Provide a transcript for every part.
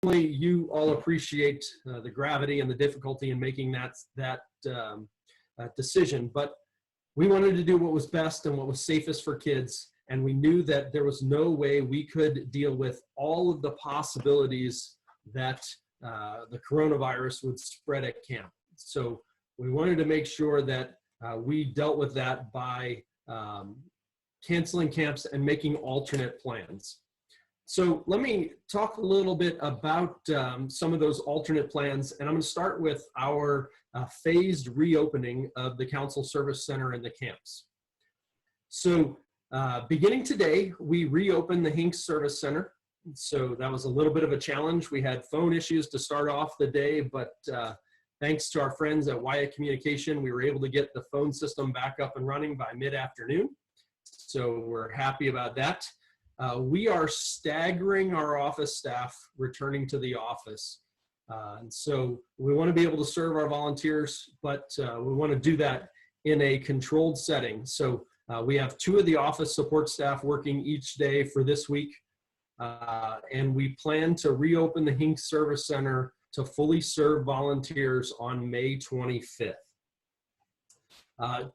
you all appreciate the gravity and the difficulty in making that decision, but we wanted to do what was best and what was safest for kids, and we knew that there was no way we could deal with all of the possibilities that the coronavirus would spread at camp. So we wanted to make sure that we dealt with that by canceling camps and making alternate plans. So let me talk a little bit about some of those alternate plans, and I'm going to start with our phased reopening of the Council Service Center and the camps. So beginning today, we reopened the Hinks Service Center. So that was a little bit of a challenge. We had phone issues to start off the day, but thanks to our friends at Wyatt Communication, we were able to get the phone system back up and running by mid-afternoon. So we're happy about that. We are staggering our office staff returning to the office. And so we want to be able to serve our volunteers, but we want to do that in a controlled setting. So we have 2 of the office support staff working each day for this week. And we plan to reopen the Hinks Service Center to fully serve volunteers on May 25th.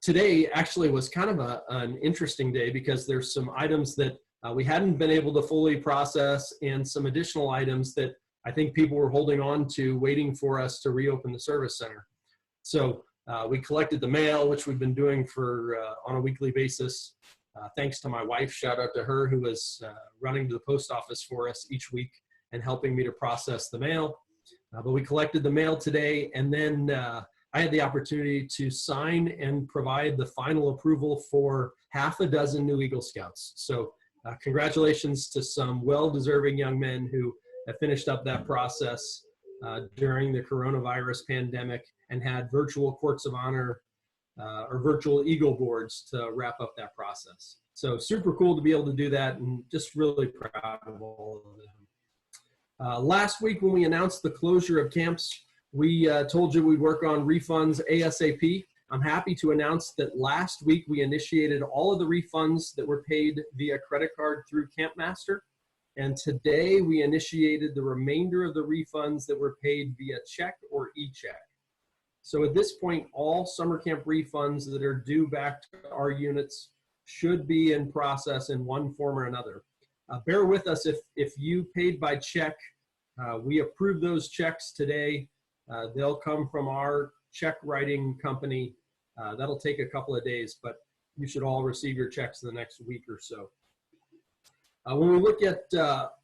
Today actually was kind of an interesting day because there's some items that we hadn't been able to fully process and some additional items that I think people were holding on to, waiting for us to reopen the service center. So we collected the mail, which we've been doing for on a weekly basis. Thanks to my wife, shout out to her, who was running to the post office for us each week and helping me to process the mail. But we collected the mail today, and then I had the opportunity to sign and provide the final approval for half a dozen new Eagle Scouts. So congratulations to some well-deserving young men who have finished up that process during the coronavirus pandemic and had virtual courts of honor or virtual Eagle boards to wrap up that process. So super cool to be able to do that, and just really proud of all of them. Last week when we announced the closure of camps, we told you we'd work on refunds ASAP. I'm happy to announce that last week we initiated all of the refunds that were paid via credit card through Campmaster. And today we initiated the remainder of the refunds that were paid via check or e-check. So at this point, all summer camp refunds that are due back to our units should be in process in one form or another. Bear with us if you paid by check. We approve those checks today. They'll come from our check writing company. That'll take a couple of days, but you should all receive your checks in the next week or so. When we look at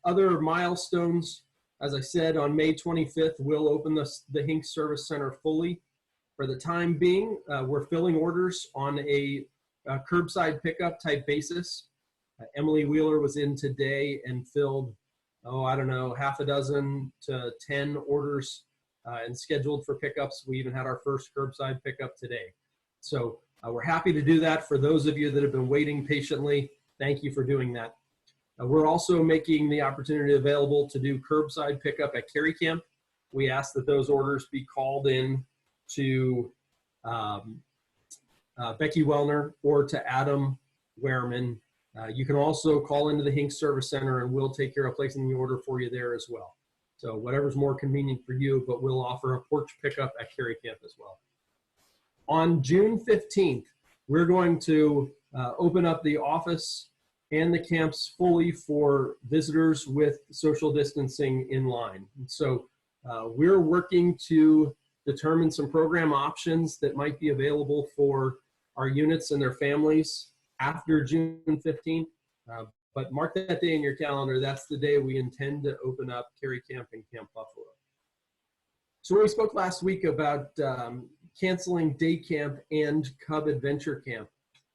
other milestones, as I said, on May 25th, we'll open the Hinks Service Center fully. For the time being, we're filling orders on a curbside pickup type basis. Emily Wheeler was in today and filled, I don't know, half a dozen to 10 orders and scheduled for pickups. We even had our first curbside pickup today. So we're happy to do that. For those of you that have been waiting patiently, thank you for doing that. We're also making the opportunity available to do curbside pickup at Carry Camp. We ask that those orders be called in to Becky Wellner or to Adam Wehrman. You can also call into the Hinks Service Center and we'll take care of placing the order for you there as well. So whatever's more convenient for you, but we'll offer a porch pickup at Carry Camp as well. On June 15th, we're going to open up the office and the camps fully for visitors with social distancing in line. And so we're working to determine some program options that might be available for our units and their families after June 15th. But mark that day in your calendar. That's the day we intend to open up Carry Camp and Camp Buffalo. So when we spoke last week about canceling day camp and Cub Adventure Camp,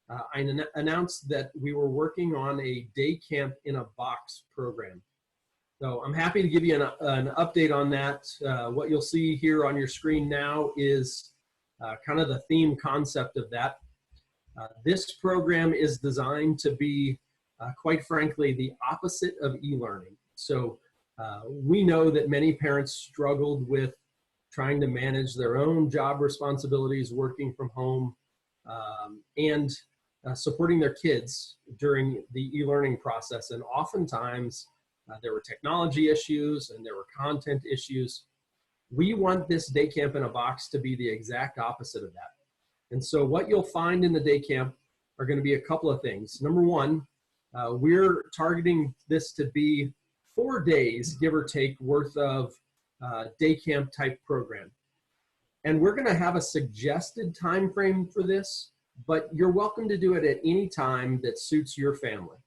I announced that we were working on a day camp in a box program. So I'm happy to give you an update on that. What you'll see here on your screen now is kind of the theme concept of that. This program is designed to be, quite frankly, the opposite of e-learning. So we know that many parents struggled with trying to manage their own job responsibilities, working from home, and supporting their kids during the e-learning process. And oftentimes, there were technology issues, and there were content issues. We want this day camp in a box to be the exact opposite of that. And so what you'll find in the day camp are going to be a couple of things. Number one, we're targeting this to be 4 days, give or take, worth of day camp type program. And we're going to have a suggested time frame for this, but you're welcome to do it at any time that suits your family.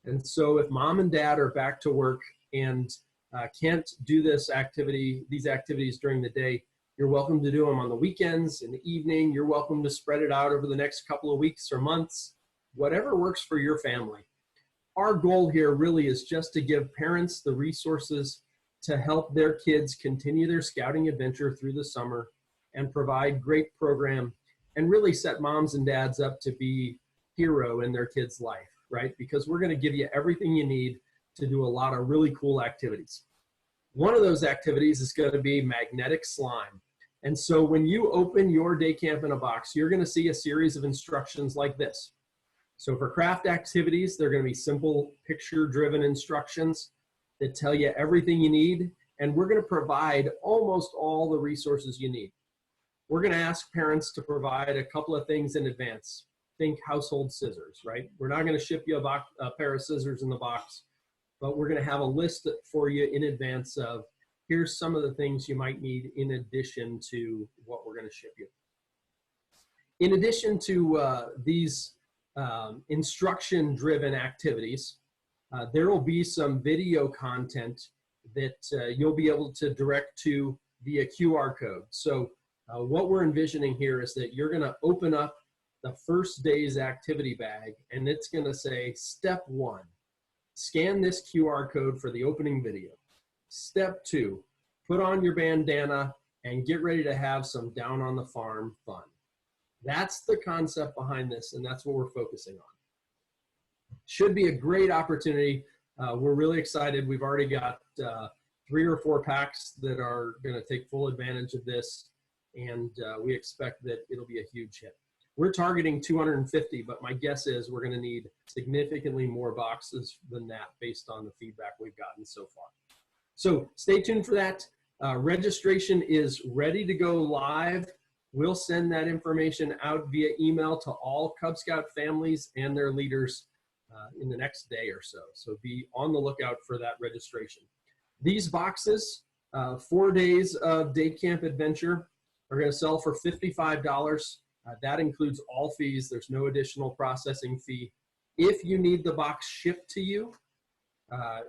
And so if mom and dad are back to work and can't do these activities during the day, you're welcome to do them on the weekends, in the evening. You're welcome to spread it out over the next couple of weeks or months, whatever works for your family. Our goal here really is just to give parents the resources to help their kids continue their scouting adventure through the summer and provide great program and really set moms and dads up to be hero in their kids' life, right? Because we're going to give you everything you need to do a lot of really cool activities. One of those activities is going to be magnetic slime. And so when you open your day camp in a box, you're going to see a series of instructions like this. So for craft activities, they're going to be simple picture-driven instructions that tell you everything you need, and we're going to provide almost all the resources you need. We're going to ask parents to provide a couple of things in advance. Think household scissors, right? We're not going to ship you a pair of scissors in the box, but we're going to have a list for you in advance of here's some of the things you might need in addition to what we're going to ship you. In addition to these instruction-driven activities, there will be some video content that you'll be able to direct to via QR code. So what we're envisioning here is that you're going to open up the first day's activity bag, and it's going to say, step 1, scan this QR code for the opening video. Step 2, put on your bandana and get ready to have some down on the farm fun. That's the concept behind this, and that's what we're focusing on. Should be a great opportunity. We're really excited. We've already got 3 or 4 packs that are going to take full advantage of this, and we expect that it'll be a huge hit. We're targeting 250, but my guess is we're going to need significantly more boxes than that based on the feedback we've gotten so far. So stay tuned for that. Registration is ready to go live. We'll send that information out via email to all Cub Scout families and their leaders in the next day or so. So be on the lookout for that registration. These boxes, 4 days of day camp adventure, are going to sell for $55. That includes all fees. There's no additional processing fee. If you need the box shipped to you,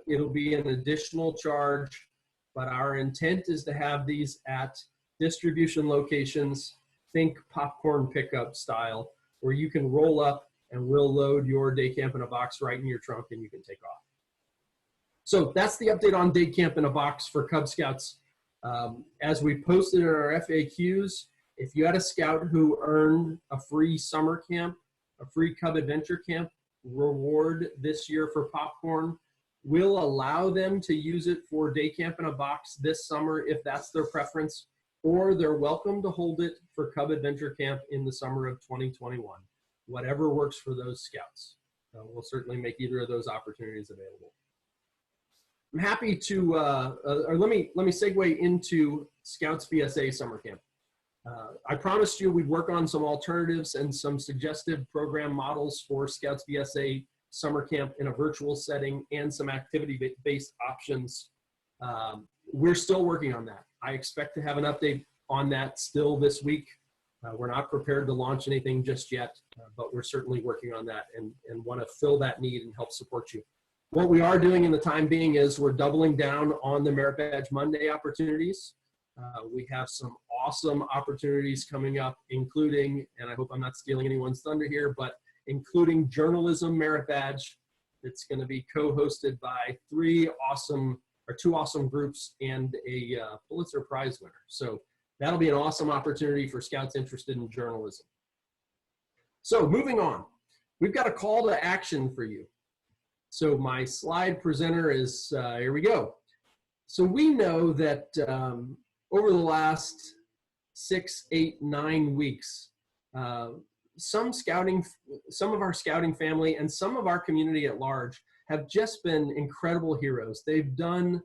it'll be an additional charge, but our intent is to have these at distribution locations, think popcorn pickup style, where you can roll up and we'll load your day camp in a box right in your trunk and you can take off. So that's the update on day camp in a box for Cub Scouts. As we posted in our FAQs, if you had a scout who earned a free summer camp, a free Cub Adventure Camp reward this year for popcorn, we'll allow them to use it for day camp in a box this summer if that's their preference, or they're welcome to hold it for Cub Adventure Camp in the summer of 2021. Whatever works for those scouts. We'll certainly make either of those opportunities available. I'm happy to, or let me segue into Scouts BSA Summer Camp. I promised you we'd work on some alternatives and some suggestive program models for Scouts BSA Summer Camp in a virtual setting and some activity-based options. We're still working on that. I expect to have an update on that still this week. We're not prepared to launch anything just yet, but we're certainly working on that and want to fill that need and help support you. What we are doing in the time being is we're doubling down on the Merit Badge Monday opportunities. We have some awesome opportunities coming up, including, and I hope I'm not stealing anyone's thunder here, but including Journalism Merit Badge. It's going to be co-hosted by 2 awesome groups and a Pulitzer Prize winner. So that'll be an awesome opportunity for scouts interested in journalism. So moving on, we've got a call to action for you. So my slide presenter is, here we go. So we know that over the last 6, 8, 9 weeks, some of our scouting family and some of our community at large have just been incredible heroes. They've done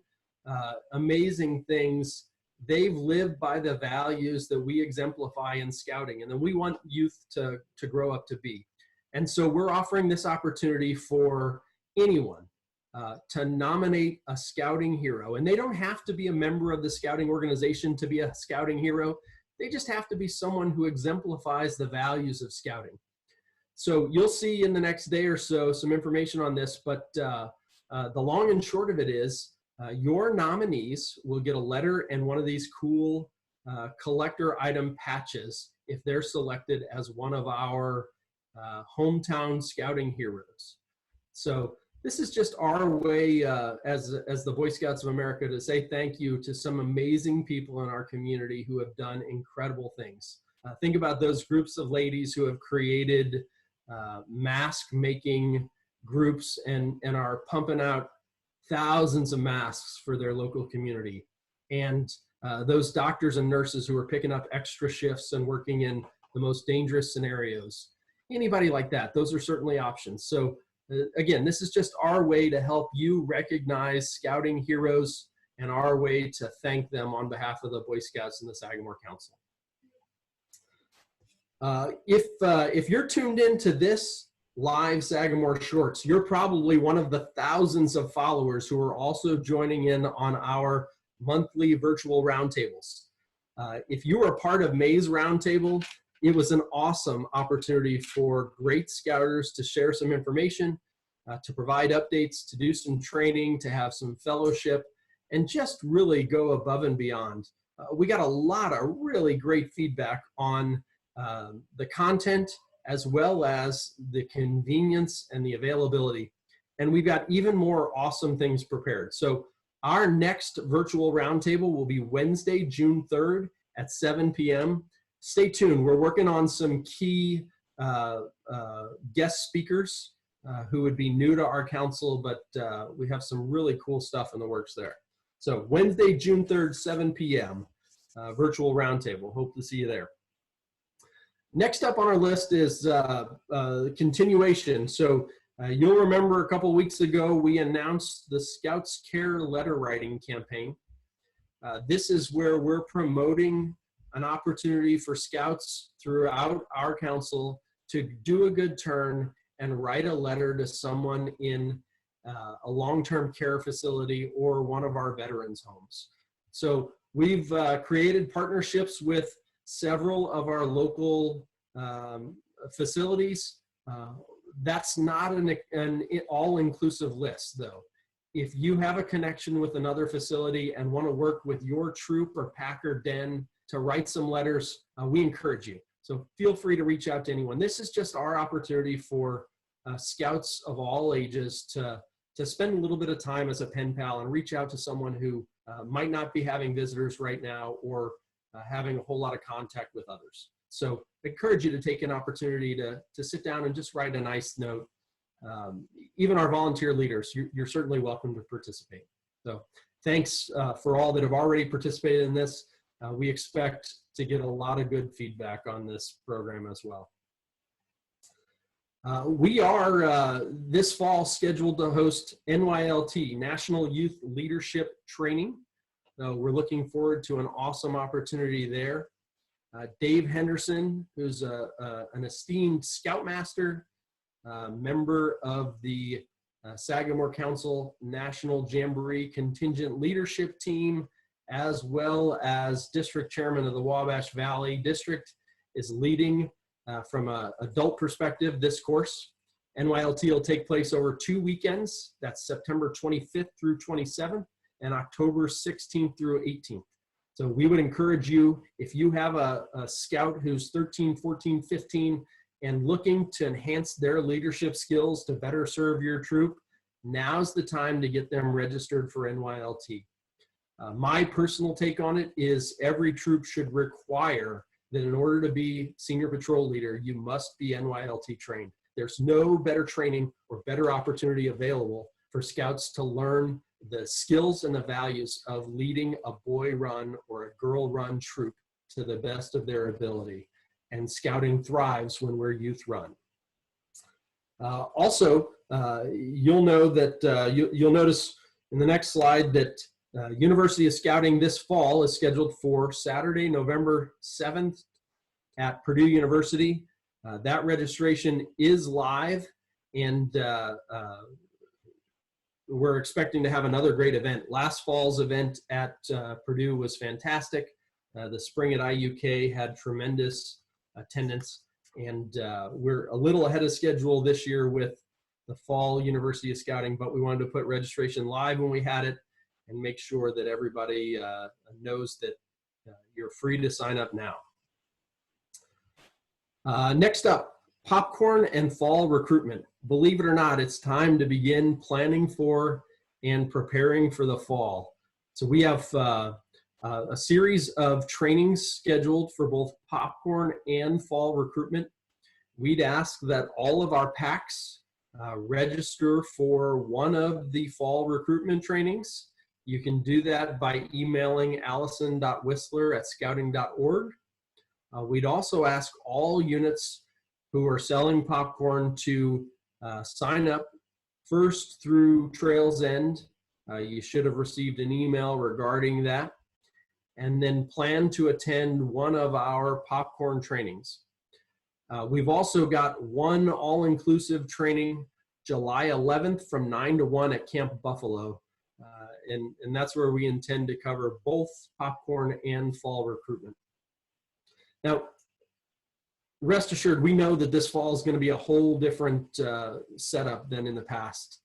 amazing things. They've lived by the values that we exemplify in scouting and that we want youth to grow up to be. And so we're offering this opportunity for anyone to nominate a scouting hero. And they don't have to be a member of the scouting organization to be a scouting hero. They just have to be someone who exemplifies the values of scouting. So you'll see in the next day or so some information on this, but the long and short of it is your nominees will get a letter and one of these cool collector item patches if they're selected as one of our hometown scouting heroes. So this is just our way as the Boy Scouts of America to say thank you to some amazing people in our community who have done incredible things. Think about those groups of ladies who have created mask making groups and are pumping out thousands of masks for their local community. And those doctors and nurses who are picking up extra shifts and working in the most dangerous scenarios. Anybody like that, those are certainly options. So again, this is just our way to help you recognize scouting heroes and our way to thank them on behalf of the Boy Scouts and the Sagamore Council. If you're tuned into this live Sagamore Shorts, you're probably one of the thousands of followers who are also joining in on our monthly virtual roundtables. If you were a part of May's roundtable, it was an awesome opportunity for great scouters to share some information, to provide updates, to do some training, to have some fellowship, and just really go above and beyond. We got a lot of really great feedback on the content as well as the convenience and the availability. And we've got even more awesome things prepared. So our next virtual roundtable will be Wednesday, June 3rd at 7 p.m. Stay tuned. We're working on some key guest speakers who would be new to our council, but we have some really cool stuff in the works there. So Wednesday, June 3rd, 7 p.m. Virtual roundtable. Hope to see you there. Next up on our list is continuation. So you'll remember a couple weeks ago, we announced the Scouts Care letter writing campaign. This is where we're promoting an opportunity for scouts throughout our council to do a good turn and write a letter to someone in a long-term care facility or one of our veterans' homes. So we've created partnerships with several of our local facilities. That's not an all-inclusive list, though. If you have a connection with another facility and want to work with your troop or pack or den to write some letters, we encourage you. So feel free to reach out to anyone. This is just our opportunity for scouts of all ages to spend a little bit of time as a pen pal and reach out to someone who might not be having visitors right now or having a whole lot of contact with others. So I encourage you to take an opportunity to sit down and just write a nice note. Even our volunteer leaders, you're certainly welcome to participate. So thanks for all that have already participated in this. We expect to get a lot of good feedback on this program as well. We are this fall scheduled to host NYLT, National Youth Leadership Training. We're looking forward to an awesome opportunity there. Dave Henderson, who's an esteemed Scoutmaster, member of the Sagamore Council National Jamboree Contingent Leadership Team, as well as District Chairman of the Wabash Valley District, is leading from an adult perspective this course. NYLT will take place over 2 weekends. That's September 25th through 27th and October 16th through 18th. So we would encourage you, if you have a scout who's 13, 14, 15, and looking to enhance their leadership skills to better serve your troop, now's the time to get them registered for NYLT. My personal take on it is every troop should require that in order to be senior patrol leader, you must be NYLT trained. There's no better training or better opportunity available for scouts to learn the skills and the values of leading a boy run or a girl run troop to the best of their ability. And scouting thrives when we're youth run. Also, you'll know that you'll notice in the next slide that University of Scouting this fall is scheduled for Saturday, November 7th at Purdue University. That registration is live, and we're expecting to have another great event. Last fall's event at Purdue was fantastic. The spring at IUK had tremendous attendance, and we're a little ahead of schedule this year with the fall University of Scouting, but we wanted to put registration live when we had it and make sure that everybody knows that you're free to sign up now. Next up, popcorn and fall recruitment. Believe it or not, it's time to begin planning for and preparing for the fall. So we have a series of trainings scheduled for both popcorn and fall recruitment. We'd ask that all of our PACs register for one of the fall recruitment trainings. You can do that by emailing allison.whistler@scouting.org. We'd also ask all units who are selling popcorn to sign up first through Trails End. You should have received an email regarding that. And then plan to attend one of our popcorn trainings. We've also got one all-inclusive training July 11th from 9 to 1 at Camp Buffalo. And that's where we intend to cover both popcorn and fall recruitment. Now, rest assured, we know that this fall is going to be a whole different setup than in the past.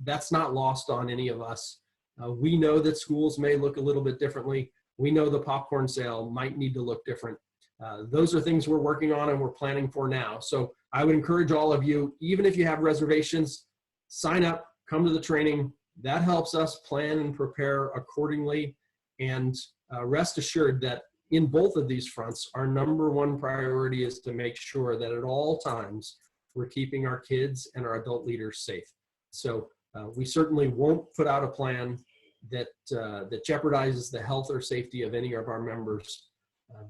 That's not lost on any of us. We know that schools may look a little bit differently. We know the popcorn sale might need to look different. Those are things we're working on and we're planning for now. So I would encourage all of you, even if you have reservations, sign up, come to the training. That helps us plan and prepare accordingly. And rest assured that in both of these fronts, our number one priority is to make sure that at all times we're keeping our kids and our adult leaders safe. So we certainly won't put out a plan that jeopardizes the health or safety of any of our members,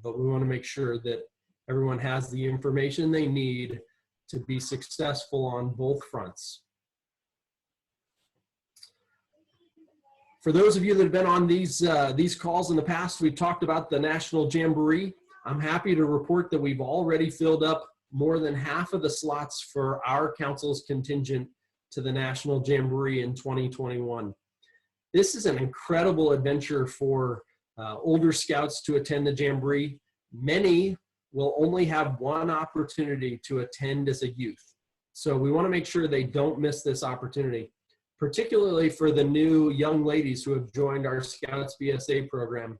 but we want to make sure that everyone has the information they need to be successful on both fronts. For those of you that have been on these calls in the past, we've talked about the National Jamboree. I'm happy to report that we've already filled up more than half of the slots for our council's contingent to the National Jamboree in 2021. This is an incredible adventure for older scouts to attend the Jamboree. Many will only have one opportunity to attend as a youth. So we want to make sure they don't miss this opportunity, particularly for the new young ladies who have joined our Scouts BSA program,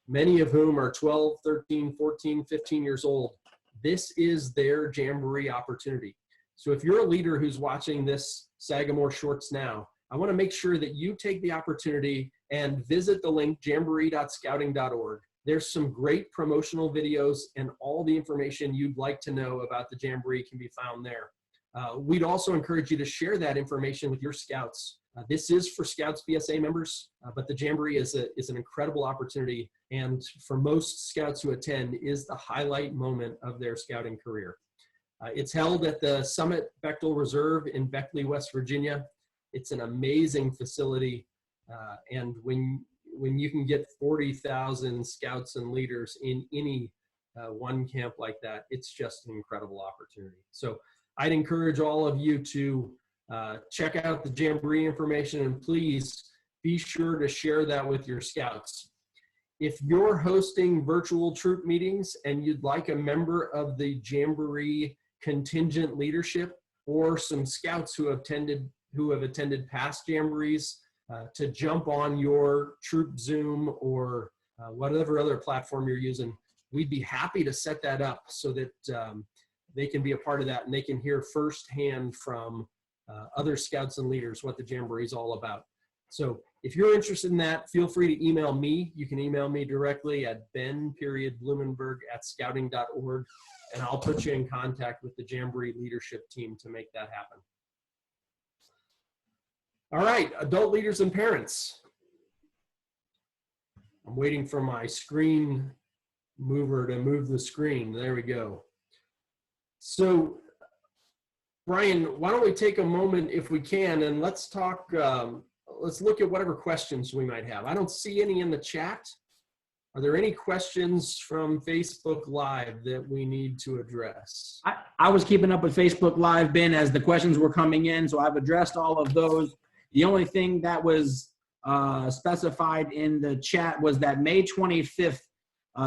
many of whom are 12, 13, 14, 15 years old. This is their Jamboree opportunity. So if you're a leader who's watching this Sagamore Shorts now, I want to make sure that you take the opportunity and visit the link jamboree.scouting.org. There's some great promotional videos, and all the information you'd like to know about the Jamboree can be found there. We'd also encourage you to share that information with your scouts. This is for Scouts BSA members, but the Jamboree is an incredible opportunity, and for most scouts who attend is the highlight moment of their scouting career. It's held at the Summit Bechtel Reserve in Beckley, West Virginia. It's an amazing facility, and when you can get 40,000 scouts and leaders in any one camp like that, it's just an incredible opportunity. So I'd encourage all of you to check out the Jamboree information, and please be sure to share that with your scouts. If you're hosting virtual troop meetings and you'd like a member of the Jamboree contingent leadership or some scouts who have attended past Jamborees to jump on your troop Zoom or whatever other platform you're using, we'd be happy to set that up so that they can be a part of that and they can hear firsthand from other scouts and leaders what the Jamboree is all about. So if you're interested in that, feel free to email me. You can email me directly at ben.blumenberg@scouting.org, and I'll put you in contact with the Jamboree leadership team to make that happen. All right, adult leaders and parents. I'm waiting for my screen mover to move the screen. There we go. So Brian, why don't we take a moment if we can, and let's talk, let's look at whatever questions we might have. I don't see any in the chat. Are there any questions from Facebook Live that we need to address? I was keeping up with Facebook Live, Ben, as the questions were coming in, so I've addressed all of those. The only thing that was specified in the chat was that May 25th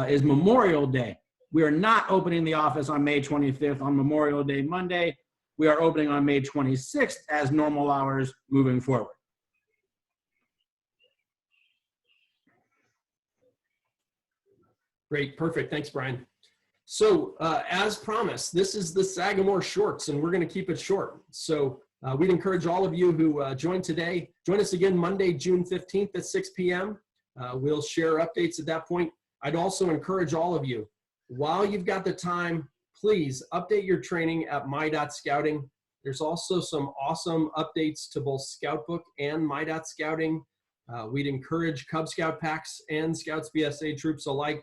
is Memorial Day. We are not opening the office on May 25th on Memorial Day Monday. We are opening on May 26th as normal hours moving forward. Great, perfect. Thanks, Brian. So as promised, this is the Sagamore Shorts, and we're going to keep it short. So we'd encourage all of you who joined today, join us again Monday, June 15th at 6 p.m. We'll share updates at that point. I'd also encourage all of you, while you've got the time, please update your training at my.scouting. There's also some awesome updates to both Scoutbook and my.scouting. We'd encourage Cub Scout packs and Scouts BSA troops alike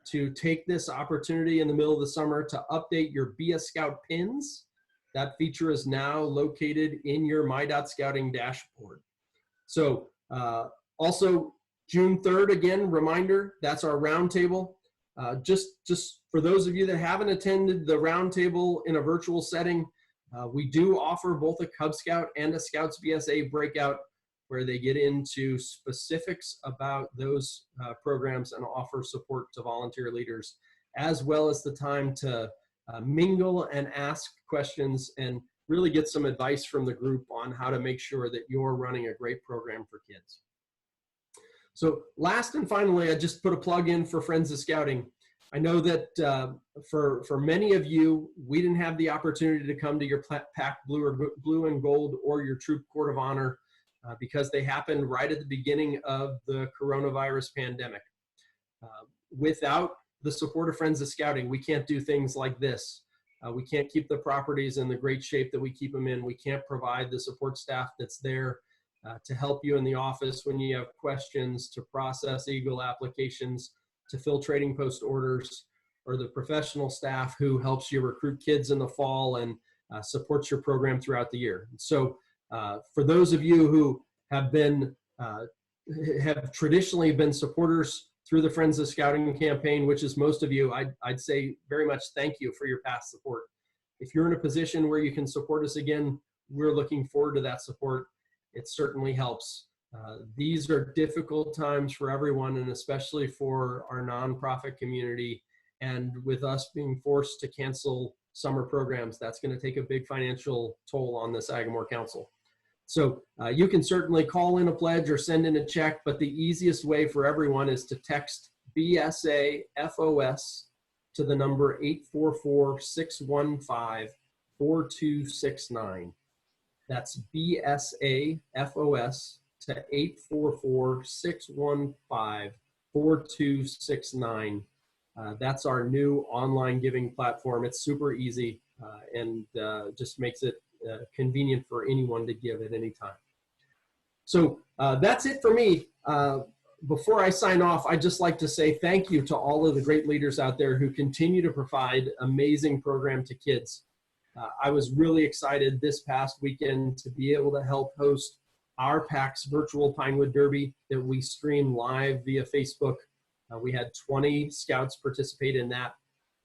to take this opportunity in the middle of the summer to update your Be a Scout pins. That feature is now located in your my.scouting dashboard. So also June 3rd, again, reminder, that's our roundtable. Just for those of you that haven't attended the roundtable in a virtual setting, we do offer both a Cub Scout and a Scouts BSA breakout where they get into specifics about those programs and offer support to volunteer leaders, as well as the time to mingle and ask questions and really get some advice from the group on how to make sure that you're running a great program for kids. So last and finally, I just put a plug in for Friends of Scouting. I know that for many of you, we didn't have the opportunity to come to your Pack Blue and Gold or your Troop Court of Honor because they happened right at the beginning of the coronavirus pandemic. Without the support of Friends of Scouting, we can't do things like this. We can't keep the properties in the great shape that we keep them in. We can't provide the support staff that's there to help you in the office when you have questions, to process Eagle applications, to fill trading post orders, or the professional staff who helps you recruit kids in the fall and supports your program throughout the year. So for those of you who have traditionally been supporters through the Friends of Scouting campaign, which is most of you, I'd say very much thank you for your past support. If you're in a position where you can support us again, we're looking forward to that support. It certainly helps. These are difficult times for everyone, and especially for our nonprofit community. And with us being forced to cancel summer programs, that's going to take a big financial toll on the Sagamore Council. So you can certainly call in a pledge or send in a check, but the easiest way for everyone is to text BSA FOS to the number 844-615-4269. That's BSA FOS to 844-615-4269. That's our new online giving platform. It's super easy and just makes it convenient for anyone to give at any time. So that's it for me. Before I sign off, I'd just like to say thank you to all of the great leaders out there who continue to provide amazing program to kids. I was really excited this past weekend to be able to help host our PAC's virtual Pinewood Derby that we stream live via Facebook. We had 20 scouts participate in that.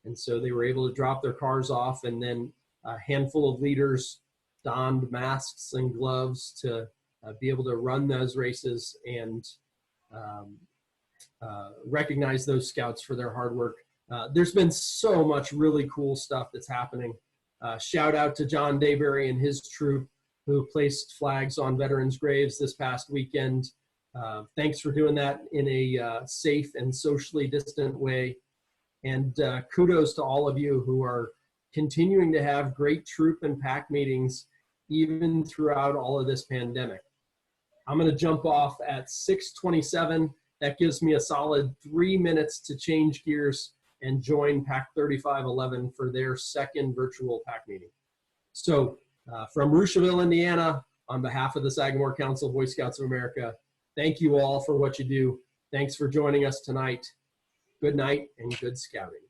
And so they were able to drop their cars off, and then a handful of leaders donned masks and gloves to be able to run those races and recognize those scouts for their hard work. There's been so much really cool stuff that's happening. Shout out to John Dayberry and his troop who placed flags on veterans' graves this past weekend. Thanks for doing that in a safe and socially distant way. And kudos to all of you who are continuing to have great troop and pack meetings even throughout all of this pandemic. I'm going to jump off at 6:27. That gives me a solid 3 minutes to change gears and join PAC 3511 for their second virtual PAC meeting. So from Rushville, Indiana, on behalf of the Sagamore Council Boy Scouts of America, thank you all for what you do. Thanks for joining us tonight. Good night and good scouting.